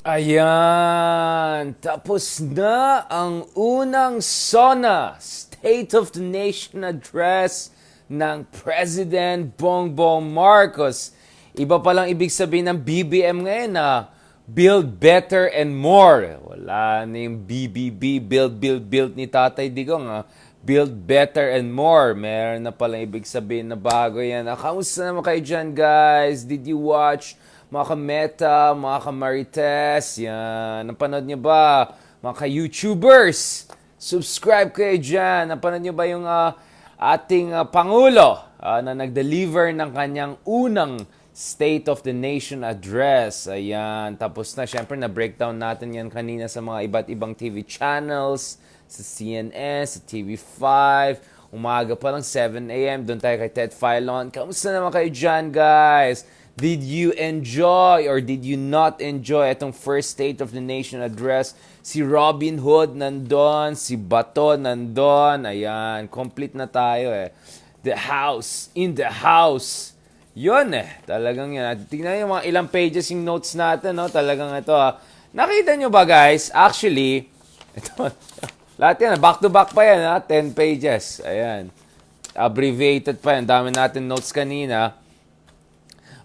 Ayan, tapos na ang unang Sona State of the Nation Address ng President Bongbong Marcos. Iba palang ibig sabihin ng BBM ngayon na Build Better and More. Wala na yung BBB, build ni Tatay Digong. Build Better and More. Meron na palang ibig sabihin na bago yan. Kamusta naman kayo dyan, guys? Did you watch mga ka-Meta, mga ka-Marites, yan. Napanood niyo ba? Mga ka-YouTubers, subscribe kayo dyan. Napanood niyo ba yung ating Pangulo na nag-deliver ng kanyang unang State of the Nation Address? Ayan. Tapos na, syempre, na-breakdown natin yan kanina sa mga iba't ibang TV channels, sa CNN, sa TV5, umaga pa lang 7 a.m. Doon tayo kay Ted Filon. Kamusta naman kayo dyan, guys? Did you enjoy or did you not enjoy itong first State of the Nation address? Si Robin Hood nandun, si Bato nandun. Ayan, complete na tayo eh. The house, in the house. Yun eh, talagang yan. Tingnan yung mga ilang pages yung notes natin, no? Talagang ito ha. Nakita nyo ba guys? Actually, ito, lahat yan, back to back pa yan ha, 10 pages. Ayan, abbreviated pa yan. Dami natin notes kanina.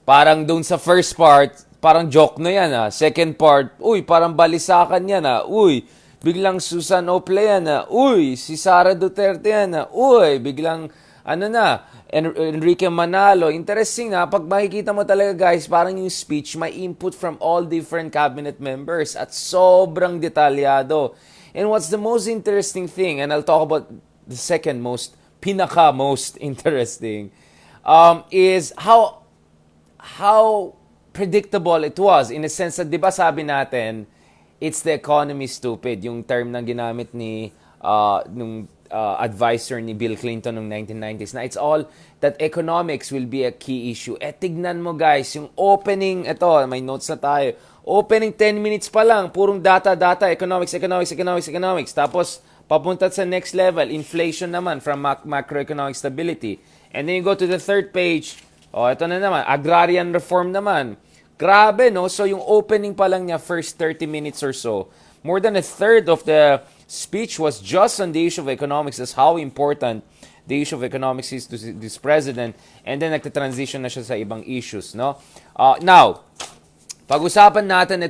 Parang doon sa first part, parang joke na yan ha. Second part, uy, parang balisakan yan ha. Uy, biglang Susan Ople yan ha. Uy, si Sara Duterte yan ha. Uy, biglang, Enrique Manalo. Interesting na, pag makikita mo talaga guys, parang yung speech, may input from all different cabinet members at sobrang detalyado. And what's the most interesting thing, and I'll talk about the second most, pinaka-most interesting, is how predictable it was in a sense that 'di ba sabi natin it's the economy stupid yung term na ginamit ni nung advisor ni Bill Clinton noong 1990s na it's all that economics will be a key issue. Tignan mo guys yung opening, ito may notes na tayo, opening 10 minutes pa lang purong data economics tapos papunta sa next level inflation naman from macroeconomic stability, and then you go to the third page. Ito na naman. Agrarian reform naman. Grabe, no? So, yung opening pa lang niya, first 30 minutes or so, more than a third of the speech was just on the issue of economics. That's how important the issue of economics is to this president. And then, nagta-transition na siya sa ibang issues, no? Now, pag-usapan natin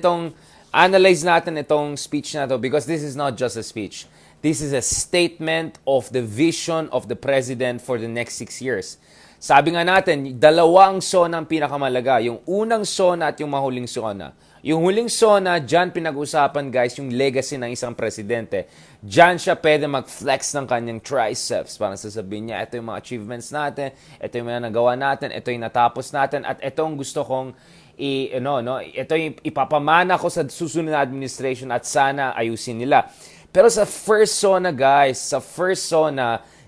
analyze natin itong speech na to because this is not just a speech. This is a statement of the vision of the president for the next 6 years. Sabi nga natin, dalawang Sona ang pinakamalaga. Yung unang Sona at yung mahuling Sona. Yung huling Sona, dyan pinag-usapan guys yung legacy ng isang presidente. Dyan siya pwede mag-flex ng kanyang triceps. Parang sasabihin niya, ito yung mga achievements natin, ito yung mga nagawa natin, ito yung natapos natin, at ito ang gusto kong ito yung ipapamana ko sa susunod na administration at sana ayusin nila. Pero sa first Sona guys,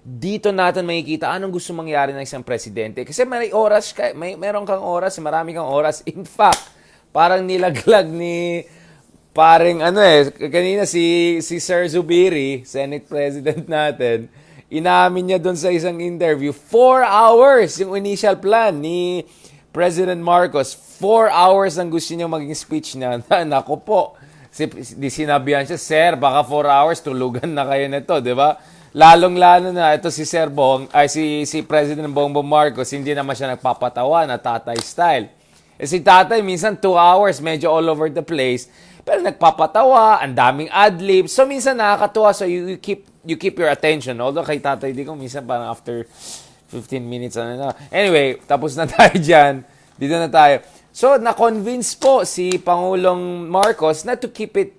dito natin makikita anong gusto mangyari ng isang presidente. Kasi may oras meron kang oras, marami kang oras. In fact, parang nilaglag ni kanina si Sir Zubiri, Senate President natin, inamin niya doon sa isang interview, 4 hours yung initial plan ni President Marcos. 4 hours ang gusto niya maging speech niya. Naku po, sinabihan siya, Sir, baka 4 hours, tulugan na kayo nito, di ba? Lalong-lalo na ito si si President Bongbong Marcos, hindi naman siya nagpapatawa na tatay style. Si tatay minsan 2 hours, medyo all over the place, pero nagpapatawa, ang daming adlibs. So minsan nakakatuwa, so you keep your attention. Although kay tatay di ko minsan parang after 15 minutes Anyway, tapos na tayo diyan. Dito na tayo. So na-convince po si Pangulong Marcos na to keep it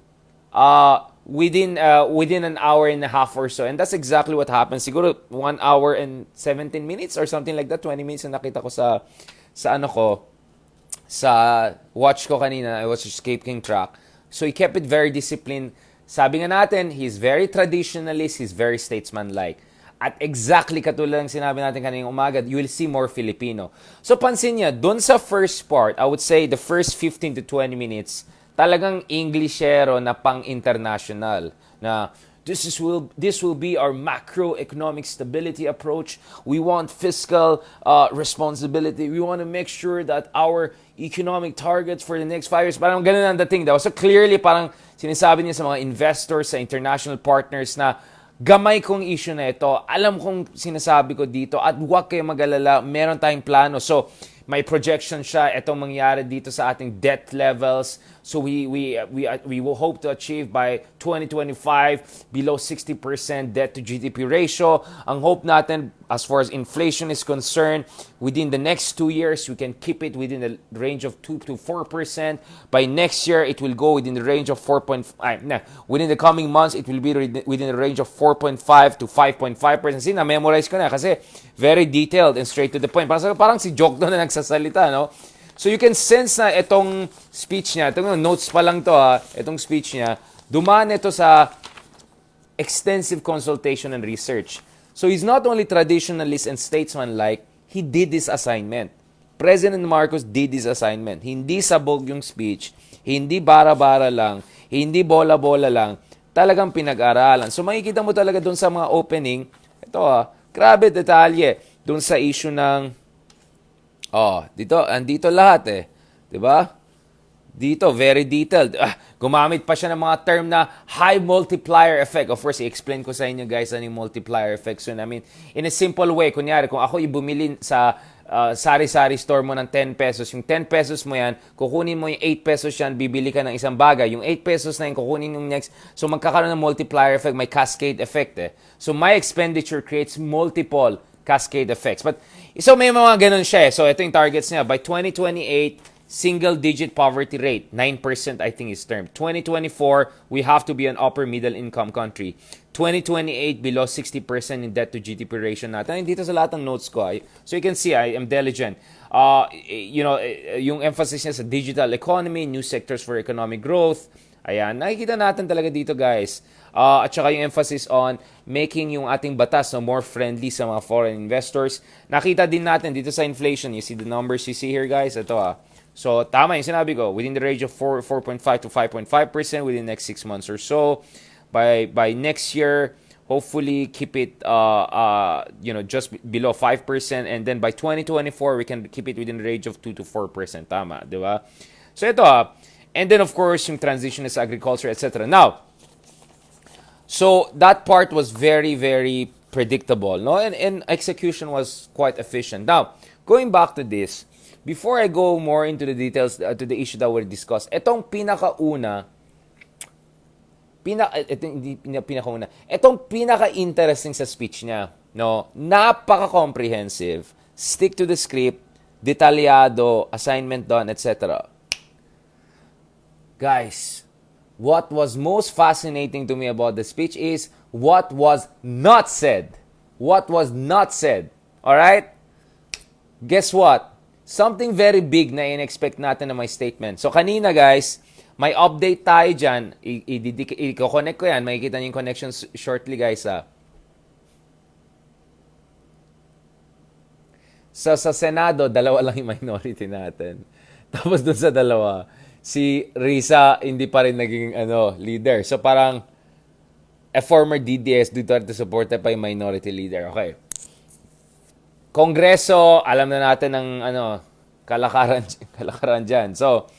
within an hour and a half or so. And that's exactly what happened. Siguro 1 hour and 17 minutes or something like that. 20 minutes na nakita ko sa watch ko kanina. I was just keeping track. So he kept it very disciplined. Sabi nga natin, he's very traditionalist, he's very statesman-like. At exactly katulad ng sinabi natin kaninang umaga, you will see more Filipino. So pansin niya, dun sa first part, I would say the first 15 to 20 minutes, talagang Englishero na pang-international na this will be our macroeconomic stability approach. We want fiscal responsibility. We want to make sure that our economic targets for the next 5 years. Parang ganun ang dating daw. So clearly, parang sinasabi niya sa mga investors, sa international partners na gamay kong issue na ito. Alam kong sinasabi ko dito at huwag kayo mag-alala, meron tayong plano. So, may projection siya itong mangyari dito sa ating debt levels. So we will hope to achieve by 2025 below 60% debt to GDP ratio. Ang hope natin as far as inflation is concerned, within the next 2 years we can keep it within the range of 2 to 4%. By next year it will go within the range of 4.5. Within the coming months it will be within the range of 4.5 to 5.5%. See, na-memorize ko na kasi very detailed and straight to the point. Parang si Jokdo na nagsasalita, no? So you can sense na itong speech niya, itong notes pa lang to ha, itong speech niya, dumaan ito sa extensive consultation and research. So he's not only traditionalist and statesman-like, he did this assignment. President Marcos did this assignment. Hindi sabog yung speech, hindi bara-bara lang, hindi bola-bola lang, talagang pinag-aralan. So makikita mo talaga dun sa mga opening, ito grabe detalye dun sa issue ng andito lahat eh. 'Di ba? Dito, very detailed. Gumamit pa siya ng mga term na high multiplier effect. Of course, i-explain ko sa inyo guys ano yung multiplier effect. So, I mean, in a simple way, kunyari, kung ako ibumili sa sari-sari store mo ng 10 pesos, yung 10 pesos mo yan, kukunin mo yung 8 pesos yan, bibili ka ng isang bagay. Yung 8 pesos na yun, kukunin yung next. So, magkakaroon ng multiplier effect, may cascade effect eh. So, my expenditure creates multiple cascade effects. But, so may mga ganun siya eh. So, ito yung targets niya. By 2028, single-digit poverty rate. 9% I think is termed. 2024, we have to be an upper middle income country. 2028, below 60% in debt to GDP ratio natin. Dito sa lahat ng notes ko. So, you can see, I am diligent. Yung emphasis niya sa digital economy, new sectors for economic growth. Ayan, nakikita natin talaga dito guys. At saka yung emphasis on making yung ating batas more friendly sa mga foreign investors. Nakita din natin dito sa inflation. You see the numbers you see here guys? Ito So tama yung sinabi ko. Within the range of 4.5 to 5.5% within the next 6 months or so. By next year, hopefully keep it just below 5%. And then by 2024, we can keep it within the range of 2 to 4%. Tama, di ba? So ito and then of course, yung transition is agriculture, etc. Now, so that part was very, very predictable, no? And execution was quite efficient. Now, going back to this, before I go more into the details to the issue that we discussed, itong pinaka-interesting sa speech niya, no? Napaka-comprehensive, stick to the script, detalyado, assignment done, etc. Guys, what was most fascinating to me about the speech is what was not said. What was not said. Alright? Guess what? Something very big na in-expect natin na may statement. So kanina guys, may update tayo dyan. I-connect ko yan. Makikita niyo yung connections shortly guys So sa Senado, dalawa lang yung minority natin. Tapos dun sa dalawa, si Risa hindi pa rin naging leader. So parang a former DDS Duterte supporter pa yung minority leader. Okay. Kongreso, alam na natin ng kalakaran dyan. So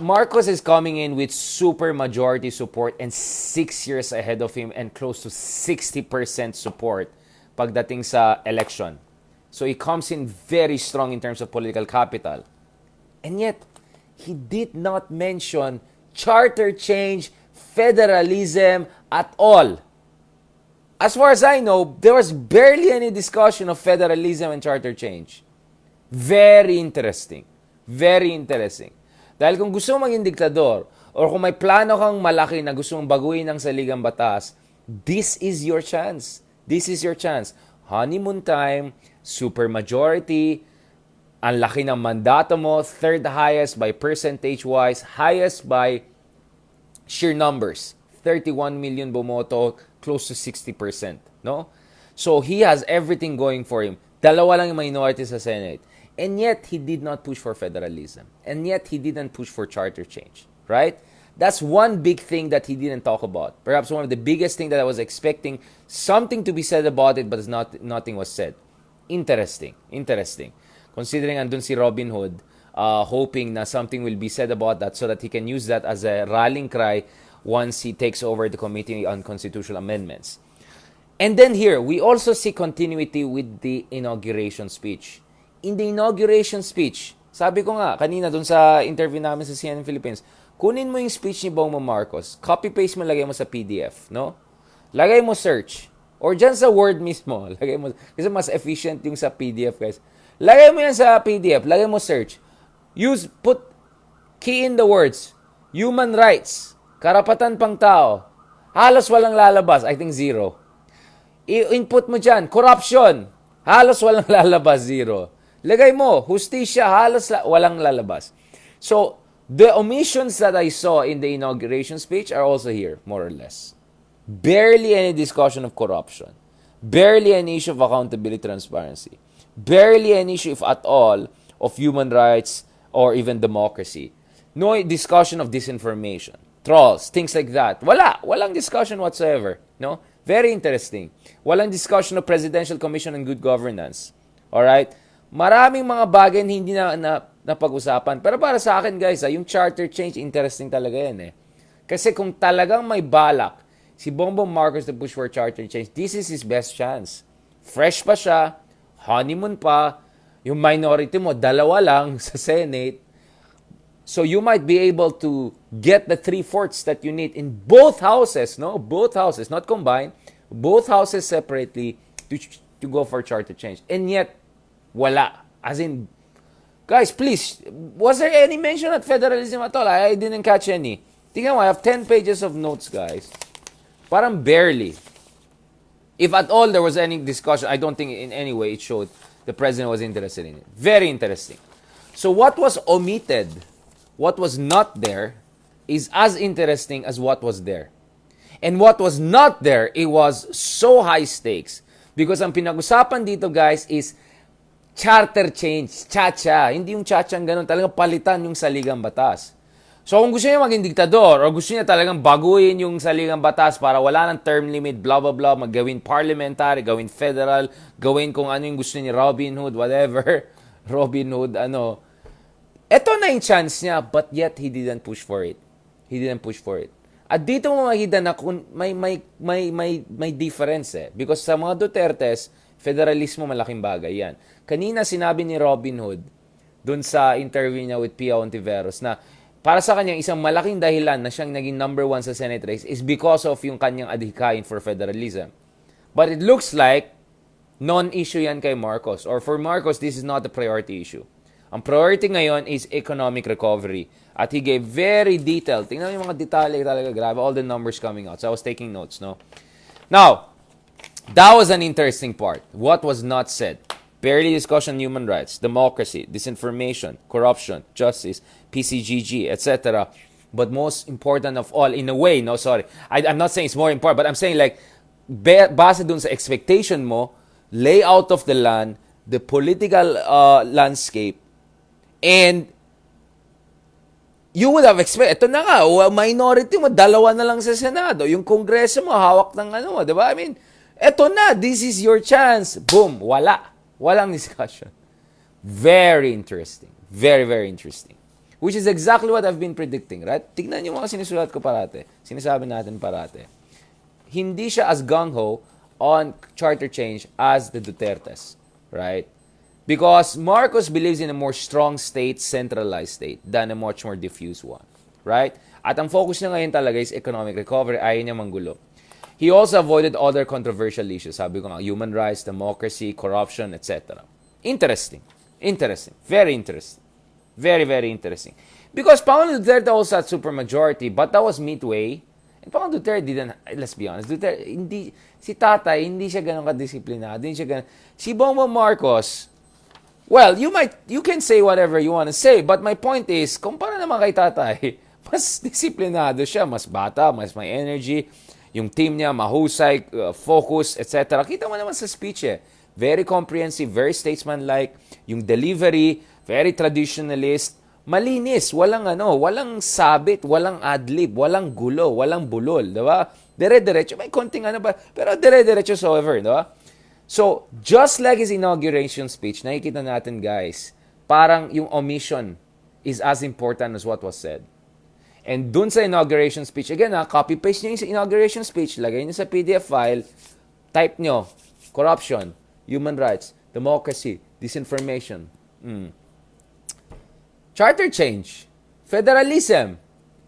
Marcos is coming in with super majority support and 6 years ahead of him and close to 60% support pagdating sa election. So he comes in very strong in terms of political capital. And yet, he did not mention charter change, federalism at all. As far as I know, there was barely any discussion of federalism and charter change. Very interesting. Very interesting. Dahil kung gusto mong maging diktador, or kung may plano kang malaki na gusto mong baguhin ang saligang batas, this is your chance. This is your chance. Honeymoon time, super majority, ang laki ng mandato mo, third highest by percentage-wise, highest by sheer numbers. 31 million bumoto, close to 60%. No? So he has everything going for him. Dalawa lang yung minority sa Senate. And yet, he did not push for federalism. And yet, he didn't push for charter change. Right? That's one big thing that he didn't talk about. Perhaps one of the biggest things that I was expecting something to be said about it, but nothing was said. Interesting. Considering andun si Robin Hood, hoping na something will be said about that so that he can use that as a rallying cry once he takes over the Committee on Constitutional Amendments. And then here, we also see continuity with the inauguration speech. In the inauguration speech, sabi ko nga kanina dun sa interview namin sa CNN Philippines, kunin mo yung speech ni Bongbong Marcos, copy-paste mo, lagay mo sa PDF, no? Lagay mo search. Or dyan sa Word mismo, lagay mo, kasi mas efficient yung sa PDF, guys. Lagay mo yan sa PDF, lagay mo search. Key in the words, human rights, karapatan pang tao. Halos walang lalabas, I think 0. I-input mo dyan, corruption, halos walang lalabas, 0. Lagay mo, justisya, halos walang lalabas. So, the omissions that I saw in the inauguration speech are also here, more or less. Barely any discussion of corruption. Barely any issue of accountability, transparency. Barely any issue, if at all, of human rights or even democracy. No discussion of disinformation, trolls, things like that. Walang discussion whatsoever. No? Very interesting. Walang discussion of Presidential Commission on Good Governance. Alright? Maraming mga bagay hindi na pag-usapan. Pero para sa akin, guys, yung charter change, interesting talaga yan eh. Kasi kung talagang may balak si Bongbong Marcos to push for charter change, this is his best chance. Fresh pa siya, honeymoon pa, yung minority mo, 2 lang sa Senate. So you might be able to get the 3/4 that you need in both houses, no? Both houses, not combined. Both houses separately to go for charter change. And yet, wala. As in, guys, please, was there any mention at federalism at all? I didn't catch any. Tingnan mo, I have 10 pages of notes, guys. Parang barely. If at all there was any discussion, I don't think in any way it showed the president was interested in it. Very interesting. So what was omitted, what was not there, is as interesting as what was there. And what was not there, it was so high stakes. Because ang pinag-usapan dito, guys, is charter change, cha-cha. Hindi yung cha-cha ganun, talagang palitan yung saligang batas. So kung gusto niya maging diktador o gusto niya talagang baguhin yung saligang batas para wala ng term limit, blah, blah, blah, maggawin parliamentary, gawin federal, gawin kung ano yung gusto ni Robin Hood, whatever. Robin Hood, eto na yung chance niya, but yet he didn't push for it. He didn't push for it. At dito mo makikita na kung may difference eh. Because sa mga Dutertes, federalismo malaking bagay yan. Kanina sinabi ni Robin Hood dun sa interview niya with Pia Ontiveros na para sa kanya isang malaking dahilan na siyang naging number 1 sa Senate race is because of yung kanyang adhikain for federalism. But it looks like non-issue yan kay Marcos. Or for Marcos, this is not a priority issue. Ang priority ngayon is economic recovery. At he gave very detailed, tingnan mo yung mga detalye talaga, grabe, all the numbers coming out. So I was taking notes, no? Now, that was an interesting part. What was not said? Barely discussion on human rights, democracy, disinformation, corruption, justice, PCGG, etc. But most important of all, in a way, no, sorry, I'm not saying it's more important, but I'm saying like, base dun sa expectation mo, layout of the land, the political landscape, and you would have expected, ito na nga, minority mo, 2 na lang sa Senado, yung Kongreso mo, hawak ng di ba? I mean, ito na, this is your chance. Boom, walang discussion. Very interesting. Very, very interesting. Which is exactly what I've been predicting, right? Tignan niyo mga sinusulat ko parate. Sinasabi natin parate. Hindi siya as gung-ho on charter change as the Dutertes, right? Because Marcos believes in a more strong state, centralized state, than a much more diffuse one, right? At ang focus niya ngayon talaga is economic recovery, ayaw niya manggulo. He also avoided other controversial issues, sabi ko nga, human rights, democracy, corruption, etc. Interesting. Very interesting. Very, very interesting. Because Pangulong Duterte also had supermajority, but that was midway. And Pangulong Duterte didn't, let's be honest, si tatay, hindi siya ganun kadisiplinado, si Bongbong Marcos, well, you can say whatever you want to say, but my point is, kumpara naman kay tatay, mas disiplinado siya, mas bata, mas may energy, yung team niya, mahusay, focus, etc. Kita mo naman sa speech eh. Very comprehensive, very statesman-like, yung delivery, very traditionalist, malinis, walang sabit, walang adlib, walang gulo, walang bulol, di ba? Dire-diretso, may konting pero dire-diretso however, di ba? So, just like his inauguration speech, nakikita natin guys, parang yung omission is as important as what was said. And dun sa inauguration speech, again copy-paste nyo yung sa inauguration speech, lagay nyo sa PDF file, type nyo, corruption, human rights, democracy, disinformation, charter change, federalism,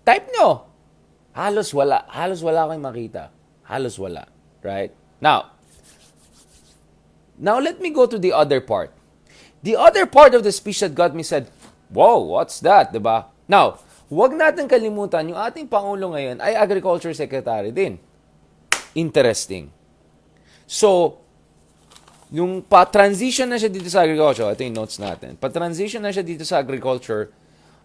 type nyo. Halos wala kayong makita. Halos wala. Right? Now, let me go to the other part. The other part of the speech that got me said, wow, what's that? Diba? Now, huwag natin kalimutan, yung ating Pangulo ngayon ay Agriculture Secretary din. Interesting. So, yung pa-transition na siya dito sa agriculture, ito yung notes natin, pa-transition na siya dito sa agriculture,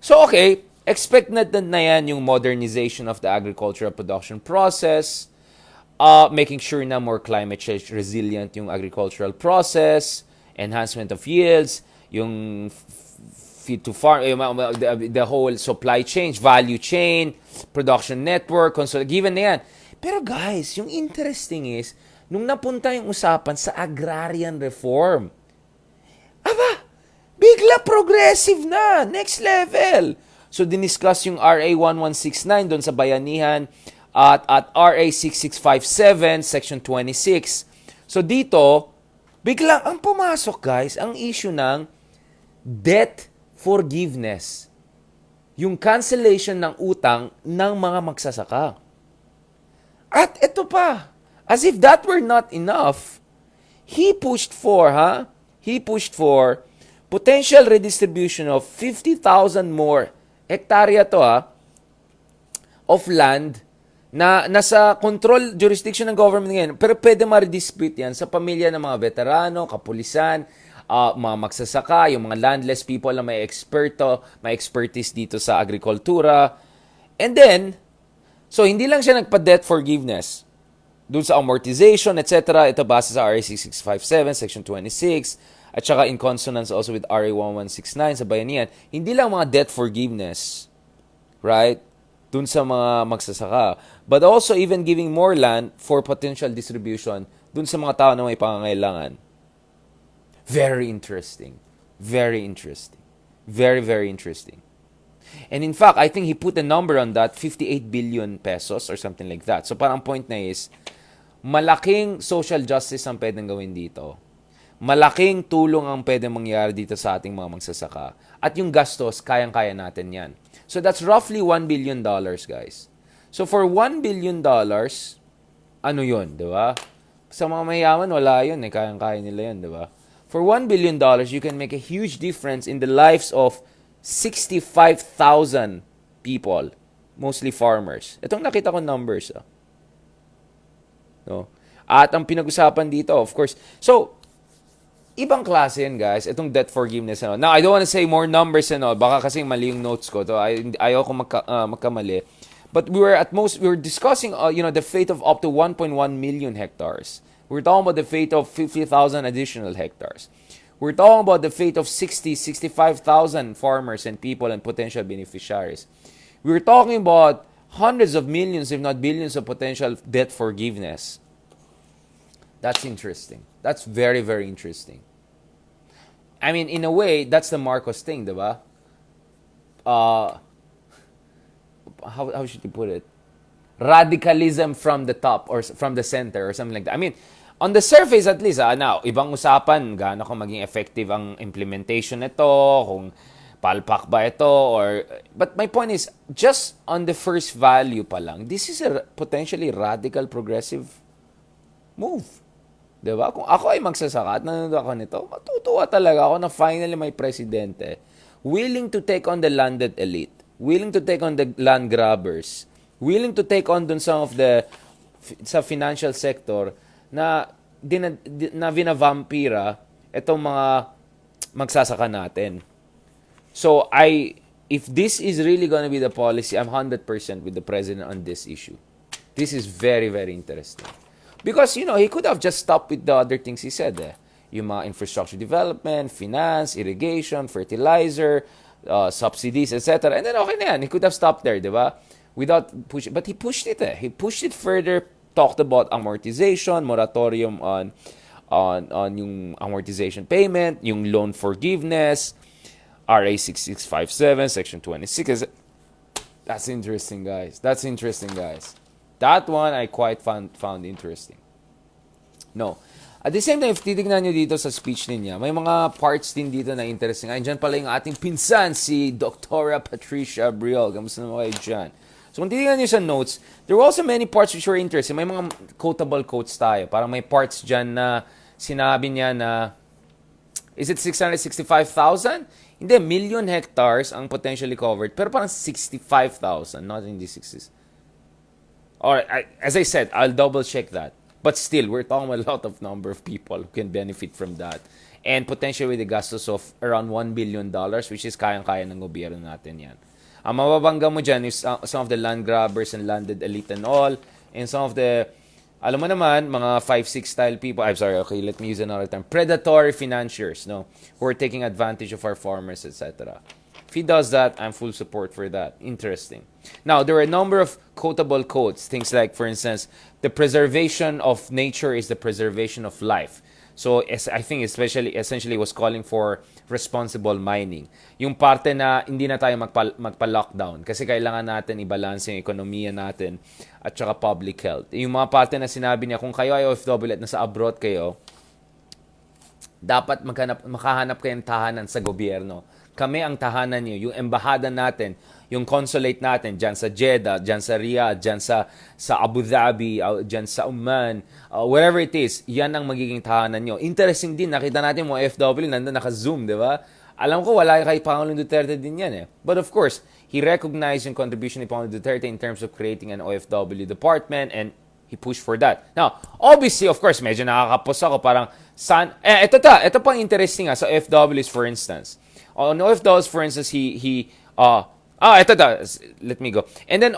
so okay, expect na yan yung modernization of the agricultural production process, making sure na more climate change resilient yung agricultural process, enhancement of yields, yung feed to farm, the whole supply chain, value chain, production network, given na yan. Pero guys, yung interesting is, nung napunta yung usapan sa agrarian reform, aba, bigla progressive na, next level. So, diniscuss yung RA 1169 doon sa Bayanihan at RA 6657, Section 26. So, dito, biglang ang pumasok, guys, ang issue ng debt forgiveness. Yung cancellation ng utang ng mga magsasaka. At ito pa, as if that were not enough, he pushed for potential redistribution of 50,000 more hektarya to of land na nasa control jurisdiction ng government ngayon, pero pwede ma-redistribute yan sa pamilya ng mga veterano, kapulisan, mga magsasaka, yung mga landless people na may expertise dito sa agrikultura. And then, so hindi lang siya nagpa-debt forgiveness dun sa amortization, etc. Ito base sa RA 6657, Section 26, at saka in consonance also with RA 1169 sa Bayanihan. Hindi lang mga debt forgiveness, right? Dun sa mga magsasaka. But also even giving more land for potential distribution dun sa mga tao na may pangangailangan. Very interesting. Very interesting. Very, very interesting. And in fact, I think he put a number on that, 58 billion pesos or something like that. So parang point na is, malaking social justice ang pwedeng gawin dito. Malaking tulong ang pwedeng mangyari dito sa ating mga magsasaka. At yung gastos, kayang-kaya natin yan. So that's roughly $1 billion, guys. So for $1 billion, ano yun, di ba? Sa mga mayaman, wala yun. Kayang-kaya nila yun, di ba? For $1 billion, you can make a huge difference in the lives of 65,000 people, mostly farmers. Itong nakita ko numbers. No? At ang pinag-usapan dito, of course, so, ibang klase yan, guys, itong debt forgiveness. Now, I don't want to say more numbers and all, baka kasing mali yung notes ko. Ayaw ko magkamali. But we were discussing, the fate of up to 1.1 million hectares. We're talking about the fate of 50,000 additional hectares. We're talking about the fate of 65,000 farmers and people and potential beneficiaries. We're talking about hundreds of millions, if not billions, of potential debt forgiveness. That's interesting. That's very, very interesting. I mean, in a way, that's the Marcos thing, diba? How should you put it? Radicalism from the top or from the center or something like that. I mean, on the surface at least, now, ibang usapan, gaano kung maging effective ang implementation nito, kung palpak ba ito, but my point is, just on the first value pa lang, this is a potentially radical progressive move. Diba? Kung ako ay magsasaka at nanonood ako nito, matutuwa talaga ako na finally may presidente willing to take on the landed elite, willing to take on the land grabbers, willing to take on dun some of the sa financial sector na vinavampira itong mga magsasaka natin. So if this is really going to be the policy, I'm 100% with the president on this issue. This is very, very interesting. Because, he could have just stopped with the other things he said. Yung mga infrastructure development, finance, irrigation, fertilizer, subsidies, etc. And then okay na yan. He could have stopped there, di ba? Without pushing. But he pushed it. He pushed it further, talked about amortization, moratorium on on yung amortization payment, yung loan forgiveness, RA 6657, Section 26. That's interesting, guys. That one I quite found interesting. No. At the same time, if titignan nyo dito sa speech niya, may mga parts din dito na interesting. Andiyan pala yung ating pinsan, si Dr. Patricia Abril. Kamusta naman kayo dyan? So kung titignan nyo sa notes, there were also many parts which were interesting. May mga quotable quotes tayo. Parang may parts dyan na sinabi niya na, is it 665,000? Hindi, million hectares ang potentially covered. Pero parang 65,000, not in the 60s. Alright, as I said, I'll double check that. But still, we're talking about a lot of number of people who can benefit from that. And potentially the gastos of around $1 billion, which is kayang-kaya ng gobyerno natin yan. Ang mababangga mo dyan is some of the land grabbers and landed elite and all. And some of the, alam mo naman, mga 5-6 style people, I'm sorry, okay, let me use another term, predatory financiers, no, who are taking advantage of our farmers, etc. If he does that, I'm full support for that. Interesting. Now, there are a number of quotable quotes. Things like, for instance, the preservation of nature is the preservation of life. So, I think essentially was calling for responsible mining. Yung parte na hindi na tayo magpa-lockdown kasi kailangan natin i-balance yung ekonomiya natin at saka public health. Yung mga parte na sinabi niya, kung kayo ay OFW at nasa abroad kayo, dapat makahanap kayo ng tahanan sa gobyerno. Kami ang tahanan niyo, yung embahada natin, yung consulate natin, dyan sa Jeddah, dyan sa Riyadh, dyan sa Abu Dhabi, dyan sa Oman, wherever it is, yan ang magiging tahanan niyo. Interesting din, nakita natin mga FW, nandun naka-zoom, di ba? Alam ko, wala kay Pangulong Duterte din yan eh. But of course, he recognized yung contribution ni Pangulong Duterte in terms of creating an OFW department and he pushed for that. Now, obviously, of course, medyo nakakapos ako, parang, ito pang interesting sa OFWs, for instance. On OFWs, for instance, let me go. And then,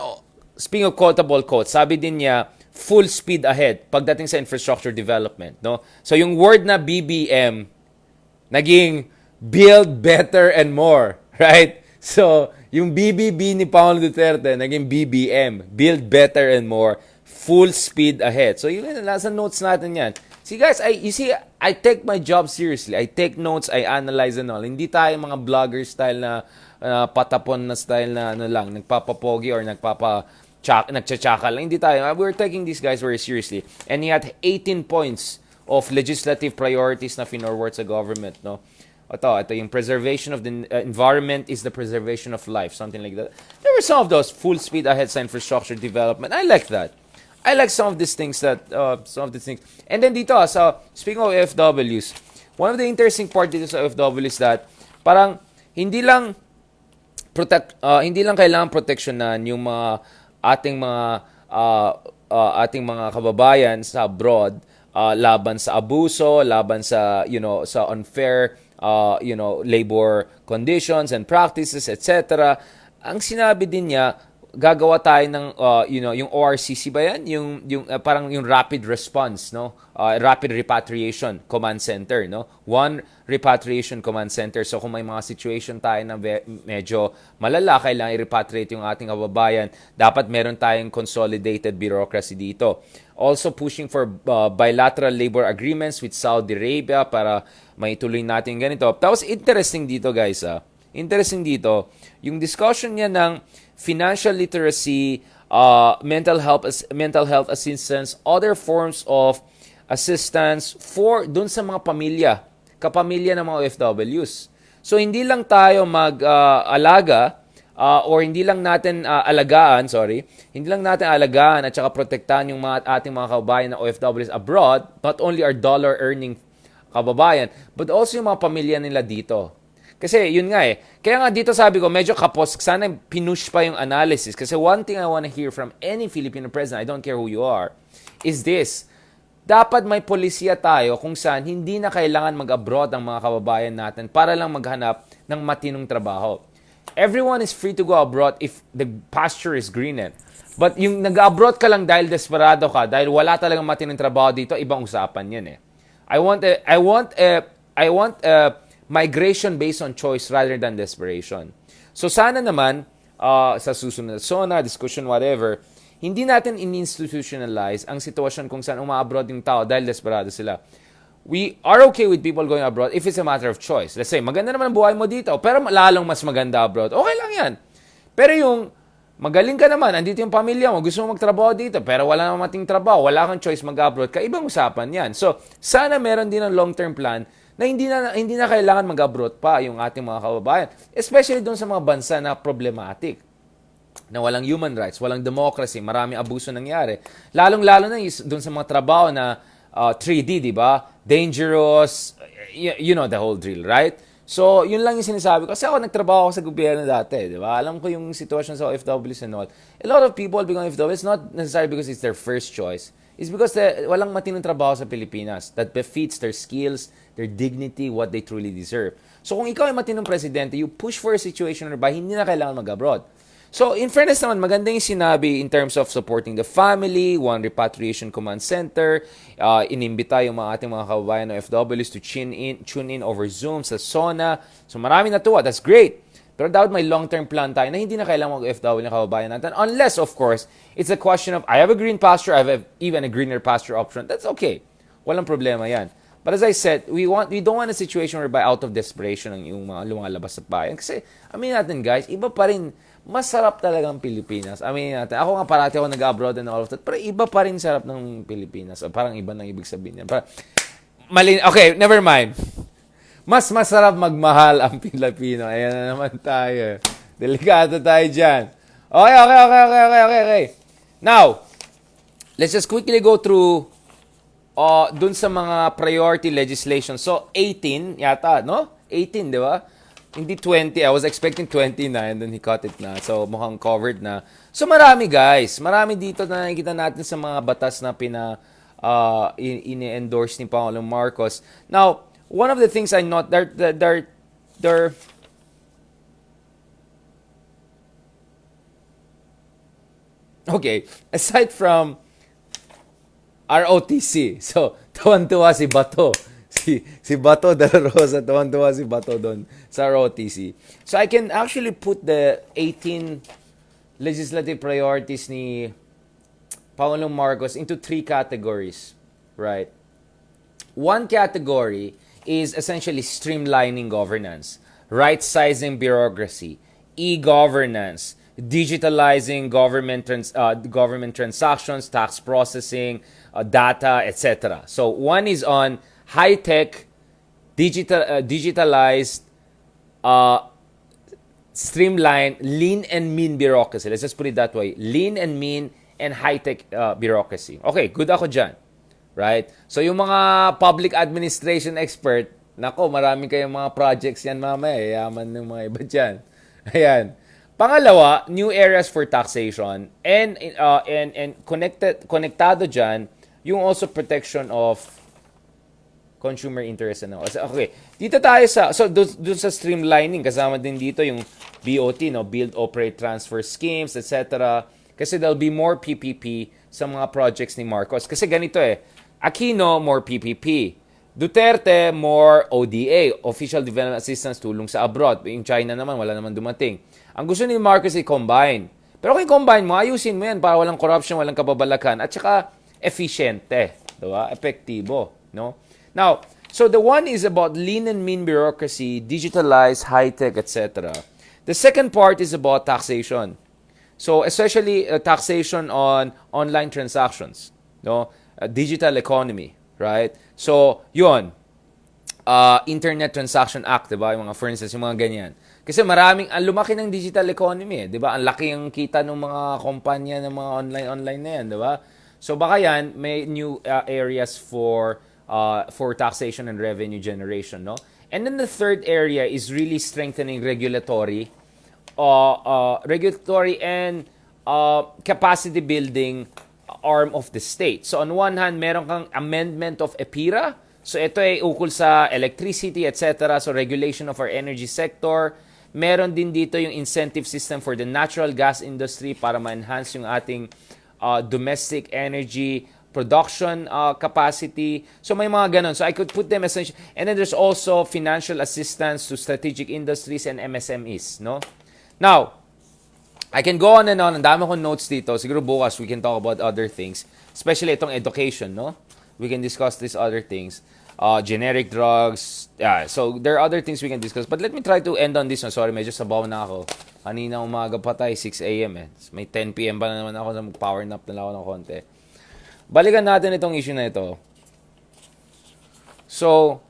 speaking of quotable quotes, sabi din niya, full speed ahead pagdating sa infrastructure development, no? So, yung word na BBM, naging build better and more, right? So, yung BBB ni Pangulong Duterte, naging BBM, build better and more, full speed ahead. So, yun, nasa notes natin yan. See guys, I take my job seriously. I take notes, I analyze and all. Hindi tayo mga vlogger style na patapon na style na lang, nagpapapogi or nagtsachaka lang. Hindi tayo. We're taking these guys very seriously. And he had 18 points of legislative priorities na finorward sa government, no? Ito yung preservation of the environment is the preservation of life, something like that. There were some of those full speed ahead sa infrastructure development. I like that. I like some of these things. And then dito, so speaking of OFWs, one of the interesting part dito sa OFWs is that parang hindi lang kailangan proteksyonan yung mga ating mga kababayan sa abroad laban sa abuso, laban sa sa unfair labor conditions and practices, etc. Ang sinabi din niya, gagawa tayo ng yung ORCC ba yan, yung parang yung rapid response, no, rapid repatriation command center, no, one repatriation command center. So kung may mga situation tayo na medyo malala, kailangan i-repatriate yung ating kababayan, dapat meron tayong consolidated bureaucracy dito. Also pushing for bilateral labor agreements with Saudi Arabia para maituloy natin ganito. Tapos interesting dito guys, interesting dito yung discussion niya ng financial literacy, mental health assistance, other forms of assistance for dun sa mga kapamilya ng mga OFWs. So hindi lang tayo mag-alaga or hindi lang natin alagaan at saka protektahan yung ating mga kababayan na OFWs abroad, not only our dollar earning kababayan, but also yung mga pamilya nila dito. Kasi yun nga kaya nga dito sabi ko medyo kapos, sana pinush pa yung analysis. Kasi one thing I want to hear from any Filipino president, I don't care who you are, is this: dapat may polisiya tayo kung saan hindi na kailangan mag-abroad ang mga kababayan natin para lang maghanap ng matinong trabaho. Everyone is free to go abroad if the pasture is greener. But yung nag-abroad ka lang dahil desperado ka, dahil wala talagang matinong trabaho dito, ibang usapan yan I want migration based on choice rather than desperation. So sana naman, sa susunod na Sona, discussion, whatever, hindi natin in-institutionalize ang sitwasyon kung saan umaabroad yung tao dahil desperado sila. we are okay with people going abroad if it's a matter of choice. Let's say, maganda naman ang buhay mo dito, pero lalong mas maganda abroad. Okay lang yan. Pero yung magaling ka naman, andito yung pamilya mo, gusto mo magtrabaho dito, pero wala namang mating trabaho, wala kang choice mag-abroad, kaibang usapan yan. So, sana meron din ng long-term plan na hindi na kailangan mag-abroad pa yung ating mga kababayan. Especially doon sa mga bansa na problematic, na walang human rights, walang democracy, maraming abuso nangyari. Lalong-lalo na doon sa mga trabaho na 3D, di ba? Dangerous, you know the whole drill, right? So, yun lang yung sinasabi ko. Kasi ako nagtrabaho ako sa gobyerno dati, di ba? Alam ko yung sitwasyon sa OFWs and all. A lot of people become OFWs, not necessarily because it's their first choice. It's because walang matinong trabaho sa Pilipinas that befits their skills, their dignity, what they truly deserve. So, kung ikaw ay matinong presidente, you push for a situation whereby hindi na kailangan mag-abroad. So, in fairness naman, maganda yung sinabi in terms of supporting the family, one repatriation command center, inimbita yung ating mga kababayan ng OFWs to tune in over Zoom sa Sona. So, marami natuwa. That's great. Pero dapat may long-term plan tayo na hindi na kailangan mag-OFW ng kababayan natin. Unless, of course, it's a question of, I have a green pasture, I have even a greener pasture option. That's okay. Walang problema yan. But as I said, we don't want a situation whereby out of desperation yung mga lumalabas sa bayan. Kasi, amin natin guys, iba pa rin, masarap talaga ang Pilipinas. Amin natin. Ako nga parati ako nag-abroad and all of that. Pero iba pa rin sarap ng Pilipinas. Parang iba nang ibig sabihin yan. Okay, never mind. Mas masarap magmahal ang Pilipino. Ayan na naman tayo. Delikado tayo dyan. Okay. Now, let's just quickly go through dun sa mga priority legislation. So, 18 yata, no? 18, di ba? Hindi 20. I was expecting 29, then he cut it na. So, mukhang covered na. So, marami guys. Marami dito na nakikita natin sa mga batas na ini-endorse ni Pangulong Marcos. Now, one of the things I note, okay, aside from ROTC, so, tuwan-tuwa si Bato. Si Bato de la Rosa, tuwan-tuwa si Bato doon sa ROTC. So I can actually put the 18 legislative priorities ni Pangulong Marcos into 3 categories, right? One category is essentially streamlining governance, right-sizing bureaucracy, e-governance, digitalizing government transactions, tax processing, data, etc. So one is on high-tech, digitalized, streamlined, lean and mean bureaucracy. Let's just put it that way. Lean and mean and high-tech bureaucracy. Okay, good ako dyan. Right? So yung mga public administration expert, nako, marami kayong mga projects yan mamaya. Yaman ng mga iba dyan. Ayan. Pangalawa, new areas for taxation and konektado dyan, yung also protection of consumer interest and all. Okay, dito tayo doon sa streamlining, kasama din dito yung BOT, no, Build, Operate, Transfer Schemes, etc. Kasi there'll be more PPP sa mga projects ni Marcos. Kasi ganito Aquino, more PPP. Duterte, more ODA, Official Development Assistance, tulong sa abroad. Yung China naman, wala naman dumating. Ang gusto ni Marcos ay combine. Pero kung combine mo, ayusin mo yan para walang corruption, walang kababalakan, at saka efficiente, diba? Epektibo, no? Now, so the one is about lean and mean bureaucracy, digitalized, high-tech, etc. The second part is about taxation. So, especially taxation on online transactions, no? Digital economy, right? So, yun. Internet Transaction Act, diba? Yung mga, for instance, yung mga ganyan. Kasi ang lumaki ng digital economy, diba? Ang laki ang kita ng mga kumpanya ng mga online na yan, diba? So, baka yan, may new areas for taxation and revenue generation, no? And then the third area is really strengthening regulatory and capacity building arm of the state. So on one hand, meron kang amendment of EPIRA. So ito ay ukol sa electricity, etc. So regulation of our energy sector. Meron din dito yung incentive system for the natural gas industry para ma-enhance yung ating domestic energy production capacity. So may mga ganon. So I could put them essentially. And then there's also financial assistance to strategic industries and MSMEs, no? Now, I can go on and on. Ang dami kong notes dito. Siguro bukas we can talk about other things. Especially itong education, no? We can discuss these other things. generic drugs. Yeah, so there are other things we can discuss. But let me try to end on this one. Sorry, medyo sabaw na ako. Kanina umaga pa tayo, 6 a.m. eh. May 10 p.m. pa na naman ako, power nap na lang ako ng konti. Balikan natin itong issue na ito. So,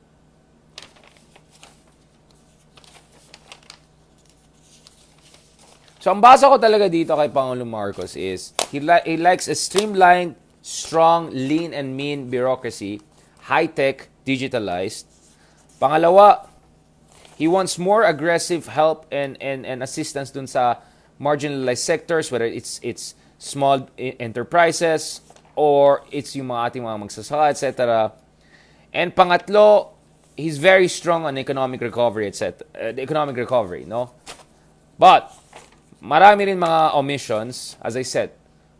ang basa ko talaga dito kay Pangulong Marcos is, he likes a streamlined, strong, lean and mean bureaucracy, high-tech, digitalized. Pangalawa, he wants more aggressive help and assistance dun sa marginalized sectors, whether it's small enterprises or it's yung mga ating mga magsasaka, etc. And pangatlo, he's very strong on economic recovery, etc. The economic recovery, no? But marami rin mga omissions. As I said,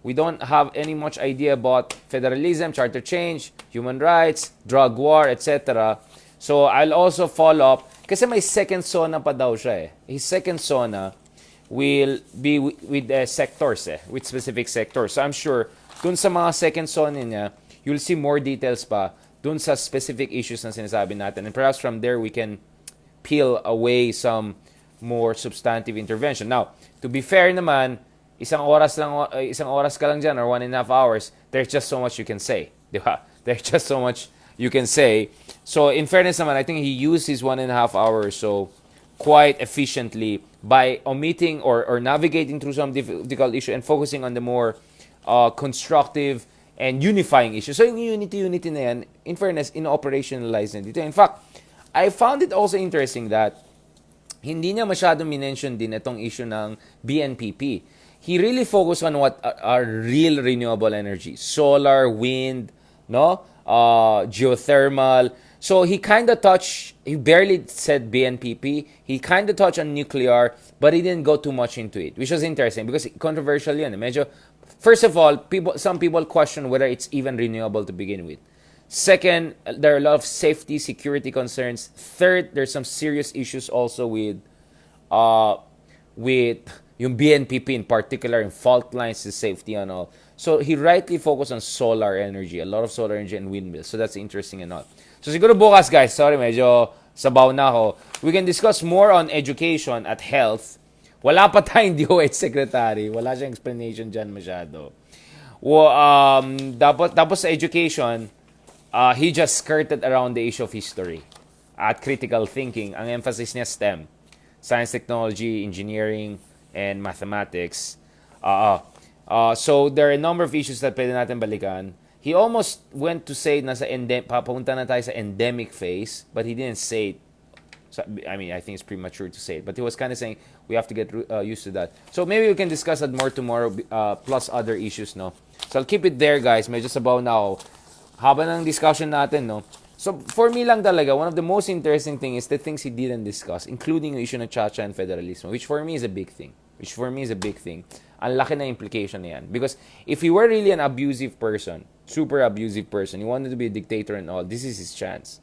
we don't have any much idea about federalism, charter change, human rights, drug war, etc. So I'll also follow up. Kasi may second Sona pa daw siya eh. His second Sona will be with sectors eh, with specific sectors. So I'm sure, dun sa mga second Sona niya, you'll see more details pa dun sa specific issues na sinasabi natin. And perhaps from there, we can peel away some more substantive intervention. Now, to be fair naman, isang oras ka lang dyan or 1.5 hours, there's just so much you can say. Di ba? There's just so much you can say. So, in fairness naman, I think he used his 1.5 hours so quite efficiently by omitting or navigating through some difficult issue and focusing on the more constructive and unifying issues. So, yung unity na yan, in fairness, in-operationalize na dito. In fact, I found it also interesting that hindi niya masyadong minention din itong issue ng BNPP. He really focused on what are real renewable energy. Solar, wind, no? Geothermal. So he barely said BNPP. He kind of touched on nuclear, but he didn't go too much into it, which was interesting because controversial yun. Medyo, first of all, some people question whether it's even renewable to begin with. Second, there are a lot of safety, security concerns. Third, there's some serious issues also with yung BNPP in particular, in fault lines, the safety and all. So he rightly focused on solar energy, a lot of solar energy and windmills. So that's interesting and all. So siguro bukas guys, sorry medyo sabaw na ako. We can discuss more on education at health. Wala pa tayong DOH secretary. Wala siyang explanation dyan masyado. Tapos sa education, he just skirted around the issue of history at critical thinking. Ang emphasis niya STEM, science, technology, engineering, and mathematics. So there are a number of issues that pwede natin balikan. He almost went to say na papunta na tayo sa endemic phase, but he didn't say it. So, I mean, I think it's premature to say it, but he was kind of saying we have to get used to that. So maybe we can discuss that more tomorrow, plus other issues, no? So I'll keep it there, guys. Medyo sabaw na ako. Haba ng discussion natin, no? So, for me lang talaga, one of the most interesting thing is the things he didn't discuss, including yung issue ng Chacha and federalism, which for me is a big thing. Ang laki na implication na yan. Because if he were really an abusive person, super abusive person, he wanted to be a dictator and all, this is his chance.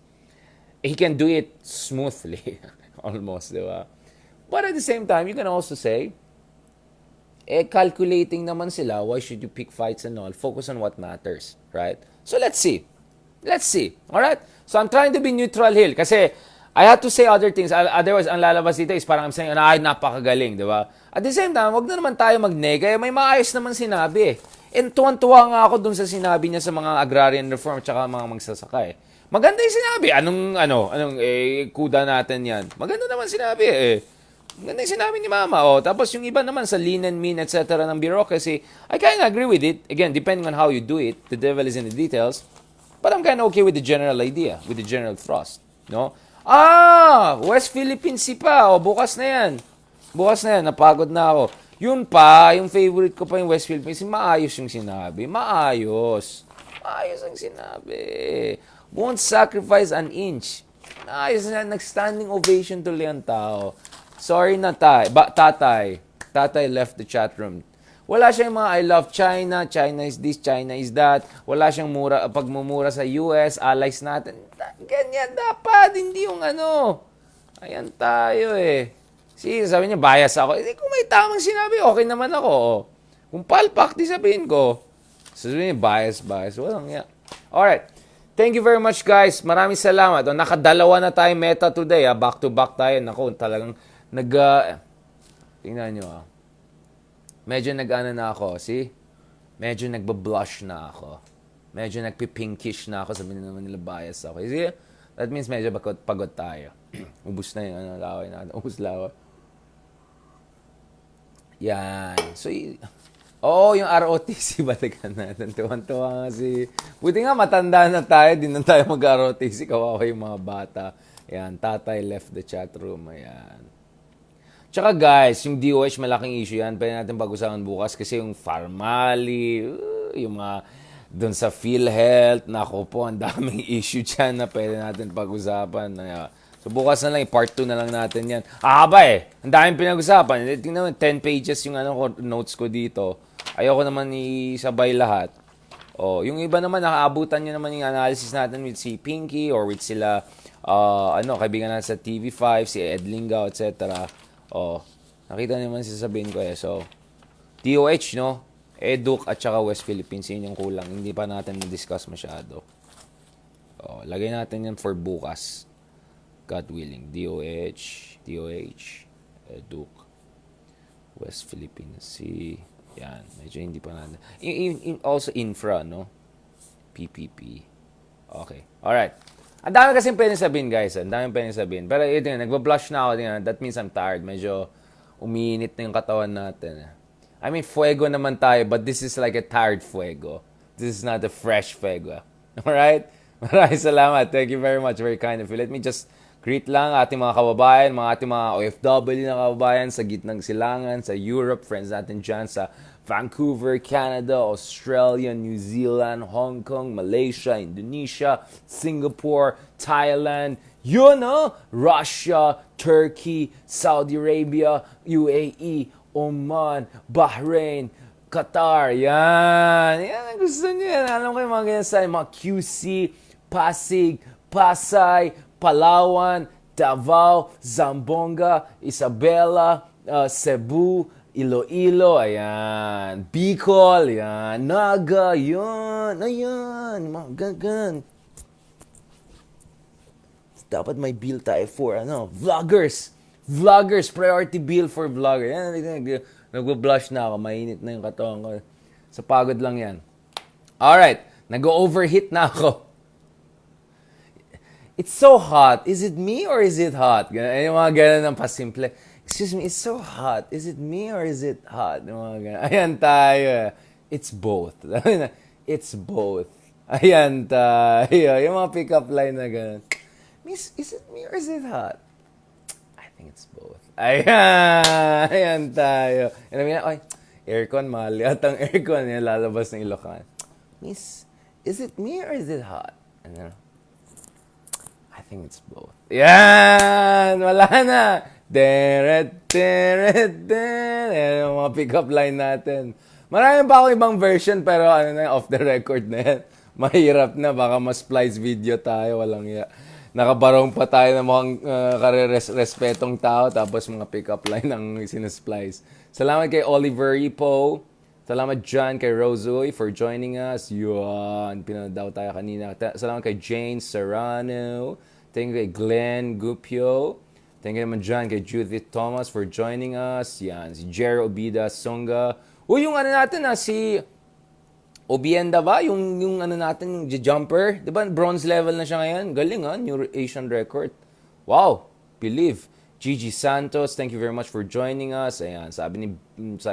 He can do it smoothly, almost, di ba? But at the same time, you can also say, calculating naman sila, why should you pick fights and all? Focus on what matters, right? So let's see. Alright? So I'm trying to be neutral here kasi I have to say other things. Otherwise, ang lalabas dito is parang I'm saying, ay, napakagaling, di ba? At the same time, wag na naman tayo magnega. May maayos naman sinabi eh. And tuwan-tuwa nga ako dun sa sinabi niya sa mga agrarian reform at saka mga magsasaka eh. Maganda yung sinabi. Anong kuda natin yan. Maganda naman sinabi eh. Maganda yung sinabi ni Mama. Tapos yung iba naman sa lean and mean, etc. ng bureaucracy, I kind of agree with it. Again, depending on how you do it, the devil is in the details. But I'm kind of okay with the general idea, with the general thrust. No? West Philippine Sea pa. Bukas na yan. Napagod na ako. Yun pa, yung favorite ko pa yung West Philippine Sea, maayos yung sinabi. Maayos ang sinabi. Won't sacrifice an inch. Maayos na, nag-standing ovation tuloy ang tao. Sorry na tatay. Tatay left the chat room. Wala siyang mga I love China, China is this, China is that. Wala siyang pagmumura sa US, allies natin. Ganyan dapat, hindi yung Ayan tayo eh. Sabi niya, bias ako. Kung may tamang sinabi, okay naman ako. Kung palpak, di sabihin ko. Sabi niya, bias. Walang yan. Alright. Thank you very much, guys. Maraming salamat. O, nakadalawa na tayo meta today. Back to back tayo. Naku, talagang tingnan nyo. Medyo nag-ano na ako. See? Medyo nagba-blush na ako. Medyo nagpipinkish na ako. Sabi naman nila bias ako. See? That means medyo pagod tayo. Ubus na yung laway natin. Ubus laway. Yan. So, yung ROTC, balikan natin. Tuwan-tuwa nga si... Buti nga, matanda na tayo. Di na tayo mag-ROTC. Kawawa yung mga bata. Yan, tatay left the chat room. Ayan. Tsaka guys, yung DOH, malaking issue yan. Pwede natin pag-usapan bukas kasi yung Farmali, yung mga doon sa PhilHealth, nako po, ang daming issue dyan na pwede natin pag-usapan. So bukas na lang, part 2 na lang natin yan. Ang daming pinag-usapan. Tingnan mo, 10 pages yung notes ko dito. Ayoko naman isabay lahat. Yung iba naman, nakaabutan nyo naman yung analysis natin with si Pinky or with sila, kaibigan natin sa TV5, si Ed Lingao, etc. Nakita naman sasabihin ko So, DOH, no? Educ at saka West Philippines, yun yung kulang. Hindi pa natin na-discuss masyado. Lagay natin yan for bukas. God willing. DOH, Educ, West Philippines. Yan. Medyo hindi pa natin. Also infra, no? PPP. Okay. Alright. Ang dami kasing pwede sabihin, guys. Ang dami pwede sabihin. Pero ito yun, nagba-blush na ako. That means I'm tired. Medyo umiinit na yung katawan natin. I mean, fuego naman tayo, but this is like a tired fuego. This is not a fresh fuego. Alright? Maraming salamat. Thank you very much. Very kind of you. Let me just greet lang ating mga kababayan, ating mga OFW na kababayan sa gitnang silangan, sa Europe, friends natin dyan sa Vancouver, Canada, Australia, New Zealand, Hong Kong, Malaysia, Indonesia, Singapore, Thailand, Russia, Turkey, Saudi Arabia, UAE, Oman, Bahrain, Qatar. Yan ang gusto nyo yan. Alam ko yung mga ganyan sa mga QC, Pasig, Pasay, Palawan, Davao, Zamboanga, Isabela, Cebu, Iloilo, ayan. Bicol, ayan. Naga, yun. Ayan. Mga gagan. Dapat may bill tayo for, vloggers. Vloggers. Priority bill for vlogger. Ayan, nag-blush na ako. Mainit na yung katawan ko. Sa pagod lang yan. Alright. Nag-overheat na ako. It's so hot. Is it me or is it hot? Yung mga ganun ng pasimple. Excuse me, it's so hot. Is it me or is it hot? Ayan tayo. It's both. It's both. Ayan tayo. Yung mga pick-up line na gano'n. Miss, is it me or is it hot? I think it's both. Ayan. Ayan tayo. Aircon, mahal yata ang aircon. Yan, lalabas ng Ilocano. Miss, is it me or is it hot? I think it's both. Yan! Wala na! Deret. Yung mga pick-up line natin. Marami pa akong ibang version pero off the record na yan. Mahirap na. Baka ma-splice video tayo. Walang iya. Nakabarong pa tayo ng mukhang respetong tao tapos mga pick-up line ang sinasplice. Salamat kay Oliver Ipo. Salamat dyan kay Rosoy for joining us. Yun. Pinanood daw tayo kanina. Salamat kay Jane Serrano. Thank you kay Glenn Gupio. Thank you naman dyan kay Judith Thomas for joining us. Yan, si Jero Obida Songa. Yung natin si Obienda ba? Yung natin, yung jumper. Diba, bronze level na siya ngayon. Galing new Asian record. Wow, believe. Gigi Santos, thank you very much for joining us. Ayan, sabi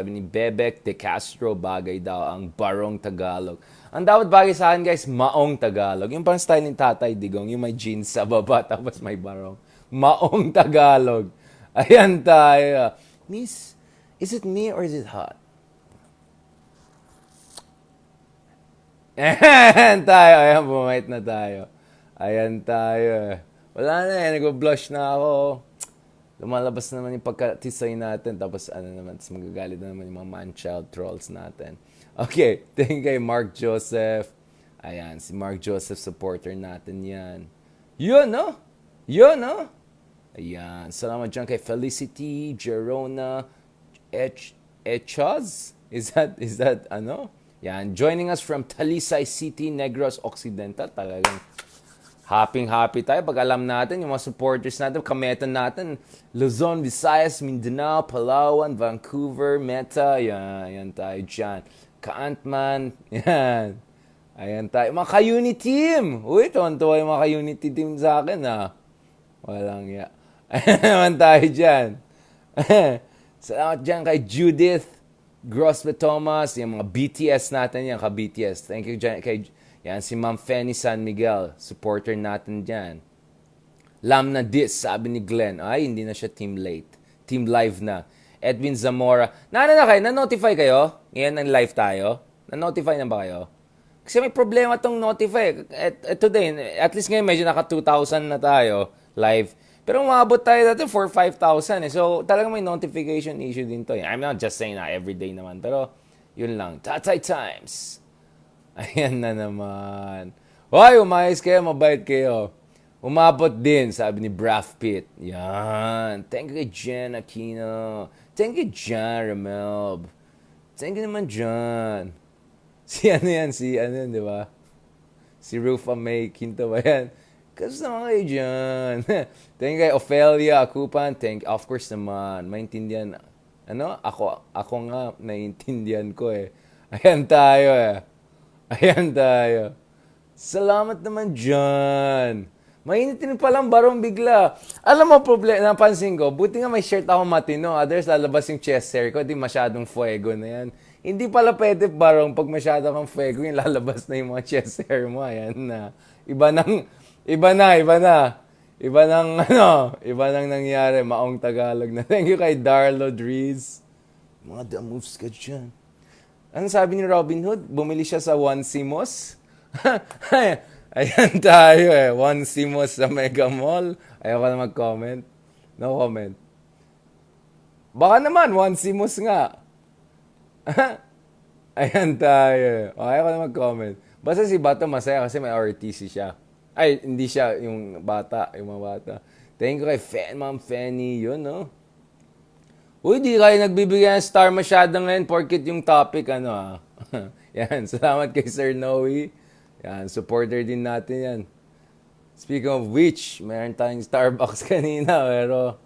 ni Bebek De Castro, bagay daw ang barong Tagalog. Ang dapat bagay sa akin, guys, maong Tagalog. Yung parang style ni Tatay Digong, yung may jeans sa baba, tapos may barong. Maong Tagalog. Ayan tayo. Miss, is it me or is it hot? Ayan tayo. Ayan, bumait na tayo. Ayan tayo. Wala na nag-blush na ako. Lumalabas naman yung pagkatisay natin. Tapos naman, magagalit na naman yung mga man-child trolls natin. Okay, thank you kay Mark Joseph. Ayan, si Mark Joseph, supporter natin yan. Yun, no? Ayan, salamat dyan kay Felicity, Jerona, Echaz? Is that, Yan, joining us from Talisay City, Negros Occidental. Talagang Happy tayo pag alam natin, yung mga supporters natin, kametan natin, Luzon, Visayas, Mindanao, Palawan, Vancouver, Meta, yan tayo dyan. Kaantman, yan. Ayan tayo. Mga ka-unit team. Uy, tuwan-tuwa yung mga ka-unity team sa akin, ha. Walang ya. Ayan naman tayo dyan. Salamat dyan kay Judith, Grospe Thomas, yung mga BTS natin yan, ka-BTS. Thank you dyan kay... Yan, si Ma'am Fanny San Miguel, supporter natin dyan. Lam na dis, sabi ni Glenn. Ay, hindi na siya team late. Team live na. Edwin Zamora. Na-notify kayo? Ngayon ang live tayo? Na-notify na ba kayo? Kasi may problema tong notify. Today, at least ngayon medyo naka 2,000 na tayo live. Pero umabot tayo dati for 5,000 eh. So, talagang may notification issue din to. I'm not just saying na everyday naman. Pero, yun lang. Tatay Times. Ayan na naman. Hoy, umayos kayo, mabait kayo. Umabot din, sabi ni Brad Pitt. Yan. Thank you kay Jen Aquino. Thank you, Jan Ramelb. Thank you naman, John. Si ano yan, di ba? Si Rufa May Quinto ba yan? Kasi naman kayo dyan. Thank you kay Ophelia Akupan. Of course naman. Maintindihan. Ako nga, naiintindihan ko eh. Ayan tayo eh. Ayan tayo. Salamat naman dyan. Mainit din palang barong bigla. Alam mo, napansin ko, buti nga may shirt ako matino. Others, lalabas yung chest hair ko. Di masyadong fuego na yan. Hindi pala pwede barong pag masyado kang fuego, yung lalabas na yung mga chest hair mo. Ayan na. Iba nang nangyari. Maong Tagalog na. Thank you kay Darlo Dries. Mga moves ka dyan. Ano sabi ni Robin Hood? Bumili siya sa One Simos? Ayan tayo eh. One Simos sa Mega Mall. Ayaw ka na mag-comment. No comment. Baka naman, One Simos nga. Ayan tayo eh. Ayaw ka na mag-comment. Basta si Bato masaya kasi may RTC siya. Ay, hindi siya yung bata. Yung mga bata. Thank you kay Ma'am Fanny. Yun, no? Uy, di kayo nagbibigay ng star masyado ngayon porkit yung topic, Yan, salamat kay Sir Noe. Yan, supporter din natin yan. Speaking of which, meron tayong Starbucks kanina, pero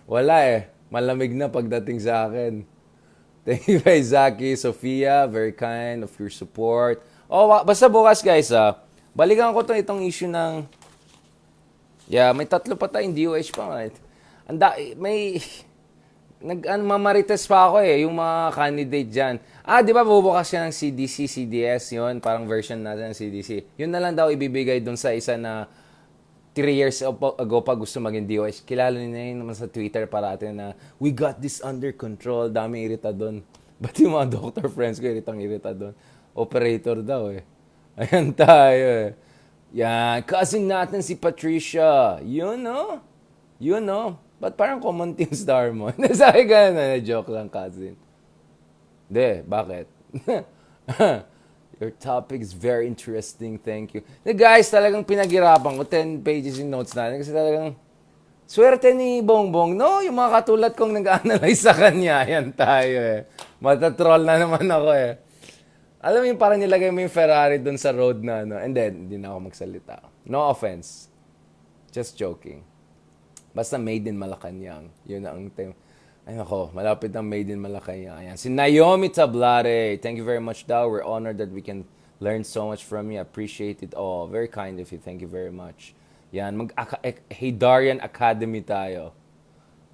wala eh. Malamig na pagdating sa akin. Thank you kay Zaki, Sofia, very kind of your support. Basta bukas guys, balikan ko itong issue ng... Yeah, may 3 pa tayong DOH pa. Mamarites pa ako eh, yung mga candidate dyan. Di ba bubukas siya ng CDC, CDS, yun, parang version natin ng CDC. Yun na lang daw ibibigay dun sa isa na 3 years ago pa gusto maging DOH. Kilala niya yun naman sa Twitter parati na, we got this under control, dami irita dun. Ba't yung mga doctor friends ko irita dun? Operator daw eh. Ayan tayo eh. Yan, cousin natin si Patricia. Yun, no? Ba't parang common team star mo? Sabi ka na, joke lang, cousin. Hindi, bakit? Your topic is very interesting, thank you. Guys, talagang pinaghirapan ko, 10 pages in notes natin, kasi talagang swerte ni Bongbong, no? Yung mga katulad kong nag-analyze sa kanya, yan tayo eh. Matatroll na naman ako eh. Alam mo yung parang nilagay mo yung Ferrari dun sa road na, and then, hindi na ako magsalita. No offense. Just joking. Basta made in Malacanang. Yun ang tema. Ay nako, malapit ang made in Malacanang. Ayan. Si Naomi Tablare. Thank you very much daw. We're honored that we can learn so much from you. Appreciate it all. Very kind of you. Thank you very much. Yan. Haydarian Academy tayo.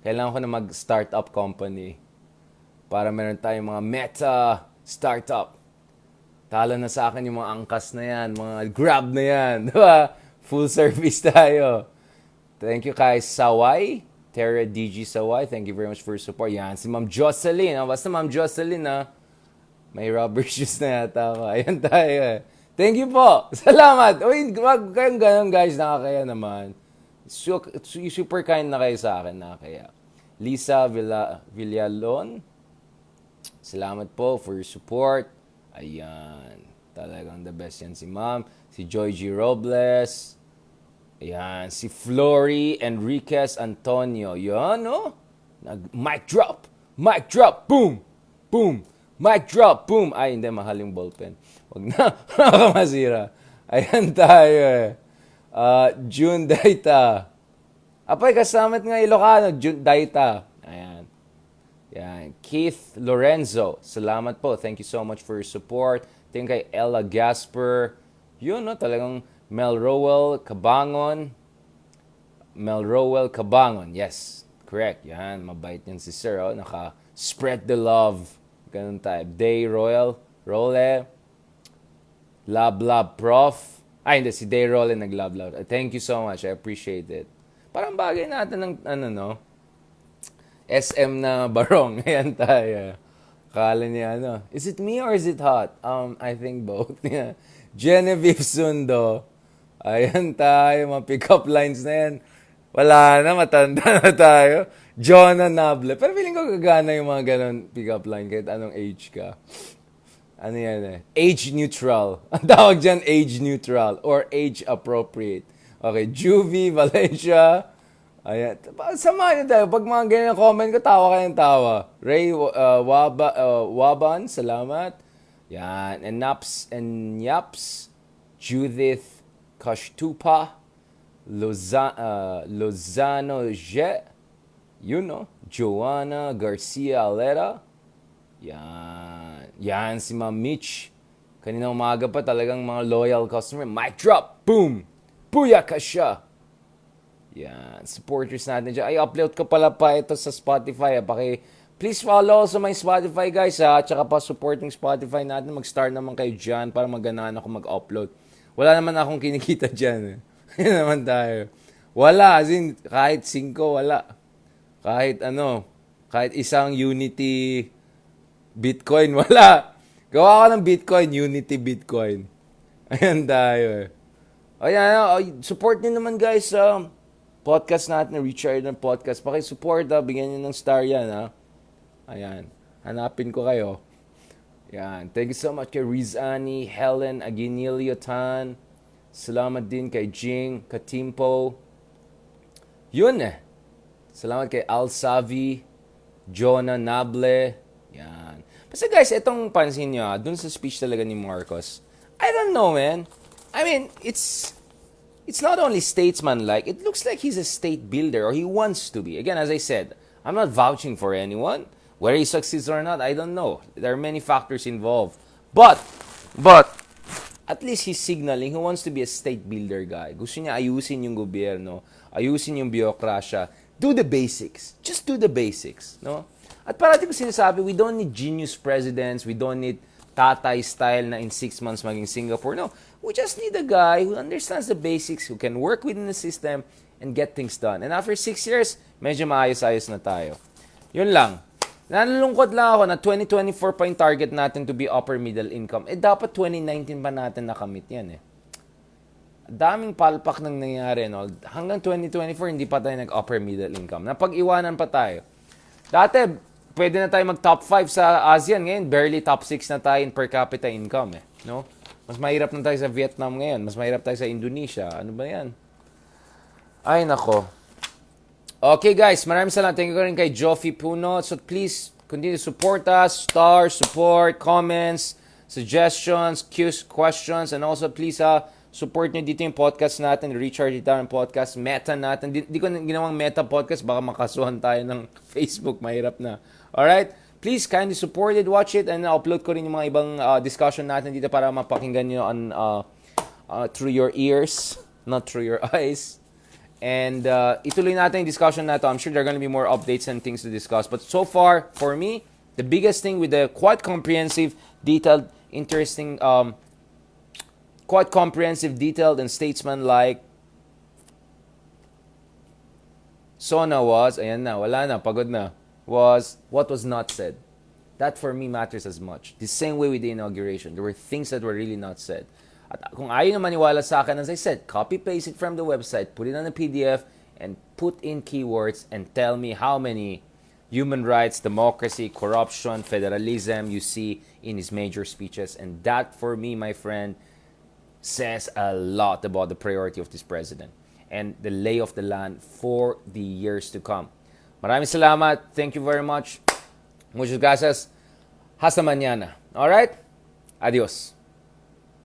Kailangan ko na mag-startup company. Para meron tayong mga meta startup. Talo na sa akin yung mga angkas na yan. Mga grab na yan. Diba? Full service tayo. Thank you kay Saway, Terra DG Saway. Thank you very much for your support. Yan, si Ma'am Jocelyn. Basta Ma'am Jocelyn, may rubber shoes na yata ako. Ayan tayo eh. Thank you po. Salamat. Uy, wag kayong ganun guys. Nakakaya naman. Super kind na kayo sa akin. Nakakaya. Lisa Villalon. Salamat po for your support. Ayan. Talagang the best yan si Ma'am. Si Joy G. Robles. Ayan, si Flory Enriquez Antonio. Yan, no? Mic drop! Mic drop! Boom! Boom! Mic drop! Boom! Ay, hindi. Mahal yung ballpen. Huwag na. Masira. Ayan tayo eh. June Daita. Apay, kasamat nga Ilocano, June Daita. Ayan. Yan. Keith Lorenzo, salamat po. Thank you so much for your support. Thank kay Ella Gasper. Yun, no? Talagang Mel Rowell Cabangon. Yes. Correct. Yan. Mabait yan si Sir. Oh. Naka-spread the love. Ganun tayo. Day Royal. Role. Lab Prof. Ay, hindi. Si Day Role nag-lab. Thank you so much. I appreciate it. Parang bagay natin ng, SM na barong. Ayan tayo. Kala niya, is it me or is it hot? I think both. Yeah. Genevieve Sundo. Ayan tayo. Mga pick-up lines na yan. Wala na, matanda na tayo. Jonah Nable. Pero feeling ko gagana yung mga ganon pick-up line kahit anong age ka. Ano yan Age neutral. Ang tawag dyan, age neutral or age appropriate. Okay, Juvie Valencia. Ayan. Samahan niyo tayo. Pag mga ganyan comment ko, tawa kayong tawa. Ray Waban, salamat. Yan. And Naps and Yaps. Judith Kashtupa. Lozano Je. Joanna Garcia Alera. Yan si Ma'am Mitch. Kanina umaga pa talagang mga loyal customer. Mic drop. Boom. Booyaka siya. Yan. Supporters natin dyan. Ay, upload ko pala pa ito sa Spotify. Please follow also my Spotify, guys. Tsaka pa supporting Spotify natin. Mag-start naman kayo dyan para maganaan ako mag-upload. Wala naman akong kinikita dyan. Yan naman tayo. Wala. As in, kahit 5, wala. Kahit isang Unity Bitcoin, wala. Gawa ka ng Bitcoin, Unity Bitcoin. Ayan tayo. Ayan, support nyo naman guys podcast natin, Richard ng podcast. Paki-support bigyan nyo ng star yan Ayan, hanapin ko kayo. Ayan, thank you so much kay Rizani, Helen Aguinilio-Tan. Salamat din kay Jing Katimpo. Yun Salamat kay Al Savi, Jonah Nable. Yan. Basta guys, itong pansin nyo dun sa speech talaga ni Marcos. I don't know, man. I mean, it's not only statesman-like. It looks like he's a state builder, or he wants to be. Again, as I said, I'm not vouching for anyone. Whether he succeeds or not, I don't know. There are many factors involved. But, at least he's signaling he wants to be a state builder guy. Gusto niya ayusin yung gobyerno, ayusin yung bureaucracia. Do the basics. Just do the basics, no? At parati ko sinasabi, we don't need genius presidents. We don't need Tatay style na in 6 months maging Singapore. No, we just need a guy who understands the basics, who can work within the system and get things done. And after 6 years, medyo maayos-ayos na tayo. Yun lang. Nalulungkot lang ako na 2024 pa yung target natin to be upper middle income. Dapat 2019 pa natin nakamit yan Daming palpak nang nangyari, no? Hanggang 2024, hindi pa tayo nag-upper middle income. Napag-iwanan pa tayo. Dati, pwede na tayo mag-top 5 sa ASEAN. Ngayon, barely top 6 na tayo in per capita income, no? Mas mahirap na tayo sa Vietnam ngayon. Mas mahirap tayo sa Indonesia. Ano ba yan? Ay, nako. Okay, guys. Maraming salamat. Thank you rin kay Joffy Puno. So, please, continue to support us. Stars, support, comments, suggestions, questions, and also, please, support nyo dito yung podcast natin, Richard Guitar podcast, meta natin. Di ko ginawang meta podcast, baka makasuhan tayo ng Facebook, mahirap na. Alright? Please, kindly support it, watch it, and upload ko rin yung mga ibang discussion natin dito para mapakinggan nyo through your ears, not through your eyes. And ituloy natin yung discussion na to. I'm sure there are going to be more updates and things to discuss. But so far, for me, the biggest thing with the quite comprehensive, detailed, interesting, quite comprehensive, detailed, and statesman-like Sona was, ayan na, wala na, pagod na, was what was not said. That for me matters as much. The same way with the inauguration. There were things that were really not said. At kung ayaw na maniwala sa akin, as I said, copy-paste it from the website, put it on a PDF, and put in keywords and tell me how many human rights, democracy, corruption, federalism you see in his major speeches. And that, for me, my friend, says a lot about the priority of this president and the lay of the land for the years to come. Maraming salamat. Thank you very much. Muchas gracias. Hasta mañana. All right? Adios.